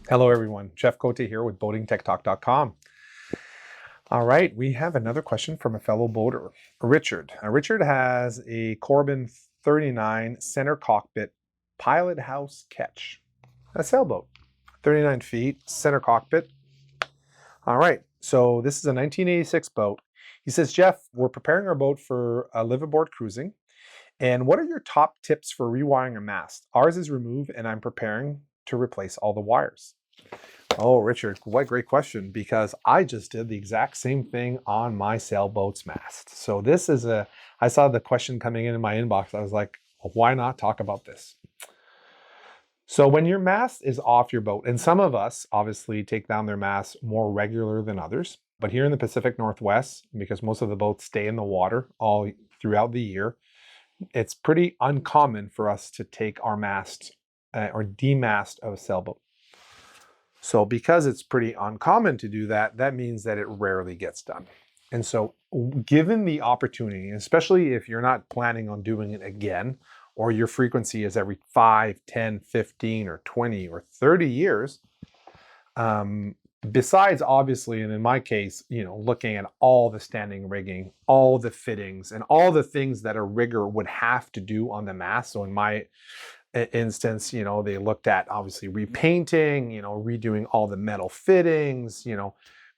Hello everyone, Jeff Cote here with boatingtechtalk.com. All right, we have another question from a fellow boater, Richard. Richard has a Corbin 39 center cockpit pilothouse ketch, a sailboat, 39 feet, center cockpit. All right, so this is a 1986 boat. He says, Jeff, we're preparing our boat for a liveaboard cruising. And what are your top tips for rewiring a mast? Ours is removed and I'm preparing to replace all the wires. Oh, Richard, what a great question, because I just did the exact same thing on my sailboat's mast. So this is I saw the question coming in my inbox. I was like, well, why not talk about this? So when your mast is off your boat, and some of us obviously take down their masts more regular than others, but here in the Pacific Northwest, because most of the boats stay in the water all throughout the year, it's pretty uncommon for us to take our mast or demast of a sailboat. So because it's pretty uncommon to do that, that means that it rarely gets done. And so given the opportunity, especially if you're not planning on doing it again, or your frequency is every 5, 10, 15, or 20, or 30 years, besides obviously, and in my case, looking at all the standing rigging, all the fittings, and all the things that a rigger would have to do on the mast. So in my instance, they looked at obviously repainting, redoing all the metal fittings,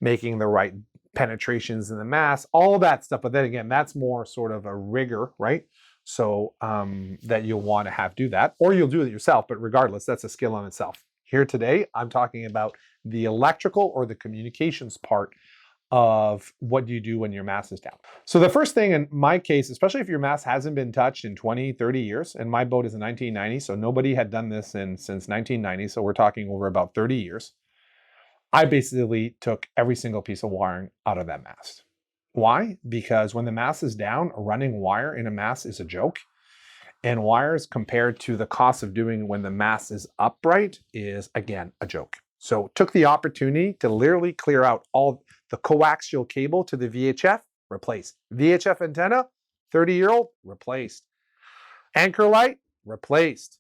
making the right penetrations in the mast, all of that stuff. But then again, that's more sort of a rigger, right? So that you'll want to have do that, or you'll do it yourself. But regardless, that's a skill in itself. Here today, I'm talking about the electrical or the communications part of what do you do when your mast is down. So the first thing in my case, especially if your mast hasn't been touched in 20, 30 years, and my boat is a 1990, so nobody had done this since 1990, so we're talking over about 30 years, I basically took every single piece of wiring out of that mast. Why? Because when the mast is down, a running wire in a mast is a joke. And wires compared to the cost of doing when the mast is upright is, again, a joke. So took the opportunity to literally clear out all the coaxial cable to the VHF, replaced. VHF antenna, 30-year-old, replaced. Anchor light, replaced.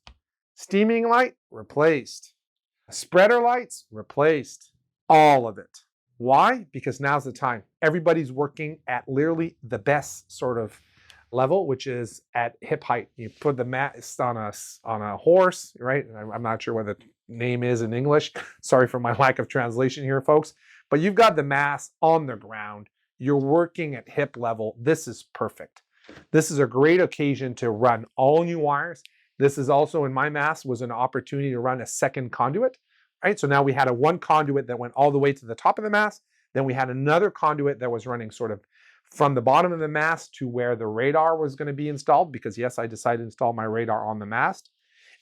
Steaming light, replaced. Spreader lights, replaced. All of it. Why? Because now's the time. Everybody's working at literally the best sort of level, which is at hip height. You put the mast on a horse, right? I'm not sure what the name is in English. Sorry for my lack of translation here, folks. But you've got the mast on the ground. You're working at hip level. This is perfect. This is a great occasion to run all new wires. This is also, in my mast, was an opportunity to run a second conduit, right? So now we had a one conduit that went all the way to the top of the mast. Then we had another conduit that was running sort of from the bottom of the mast to where the radar was going to be installed, because yes, I decided to install my radar on the mast.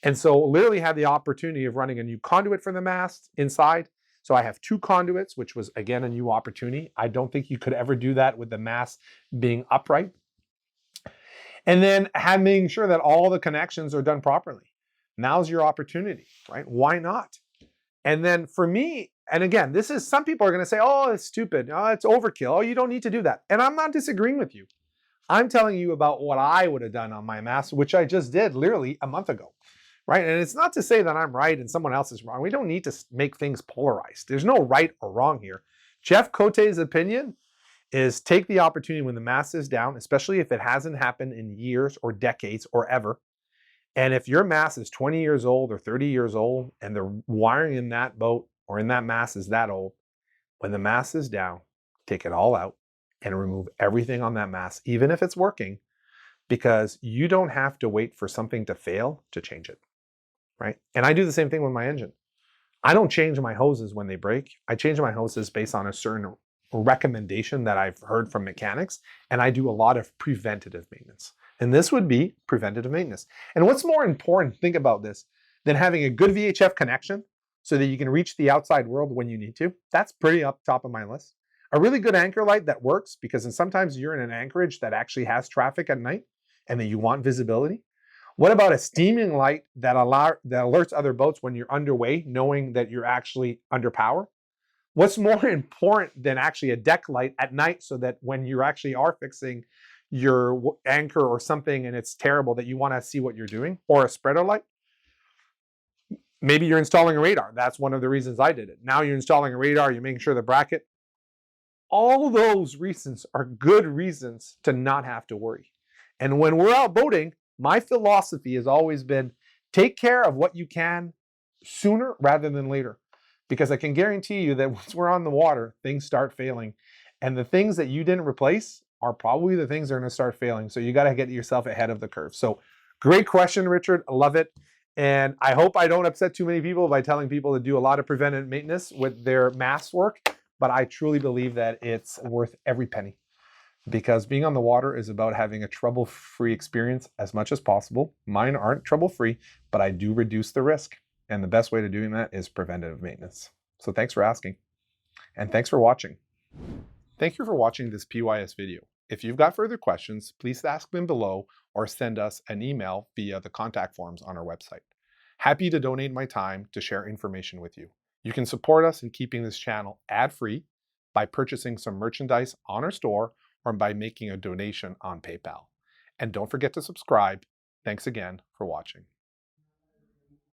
And so literally had the opportunity of running a new conduit for the mast inside. So I have two conduits, which was again a new opportunity. I don't think you could ever do that with the mast being upright. And then making sure that all the connections are done properly. Now's your opportunity, right? Why not? And then for me, and again, this is, some people are going to say, oh, it's stupid. Oh, it's overkill. Oh, you don't need to do that. And I'm not disagreeing with you. I'm telling you about what I would have done on my mast, which I just did literally a month ago, right? And it's not to say that I'm right and someone else is wrong. We don't need to make things polarized. There's no right or wrong here. Jeff Cote's opinion is take the opportunity when the mast is down, especially if it hasn't happened in years or decades or ever. And if your mast is 20 years old or 30 years old and the wiring in that boat or in that mast is that old, when the mast is down, take it all out and remove everything on that mast, even if it's working, because you don't have to wait for something to fail to change it, right? And I do the same thing with my engine. I don't change my hoses when they break. I change my hoses based on a certain recommendation that I've heard from mechanics, and I do a lot of preventative maintenance. And this would be preventative maintenance. And what's more important, think about this, than having a good VHF connection so that you can reach the outside world when you need to? That's pretty up top of my list. A really good anchor light that works, because sometimes you're in an anchorage that actually has traffic at night and that you want visibility. What about a steaming light that alerts other boats when you're underway, knowing that you're actually under power? What's more important than actually a deck light at night, so that when you actually are fixing your anchor or something and it's terrible, that you want to see what you're doing? Or a spreader light? Maybe you're installing a radar. That's one of the reasons I did it. Now you're installing a radar, you're making sure the bracket. All those reasons are good reasons to not have to worry. And when we're out boating, my philosophy has always been take care of what you can sooner rather than later. Because I can guarantee you that once we're on the water, things start failing. And the things that you didn't replace are probably the things that are going to start failing. So you got to get yourself ahead of the curve. So great question, Richard. I love it. And I hope I don't upset too many people by telling people to do a lot of preventive maintenance with their mast work. But I truly believe that it's worth every penny, because being on the water is about having a trouble-free experience as much as possible. Mine aren't trouble-free, but I do reduce the risk. And the best way to doing that is preventative maintenance. So thanks for asking. And thanks for watching. Thank you for watching this PYS video. If you've got further questions, please ask them below or send us an email via the contact forms on our website. Happy to donate my time to share information with you. You can support us in keeping this channel ad-free by purchasing some merchandise on our store or by making a donation on PayPal. And don't forget to subscribe. Thanks again for watching.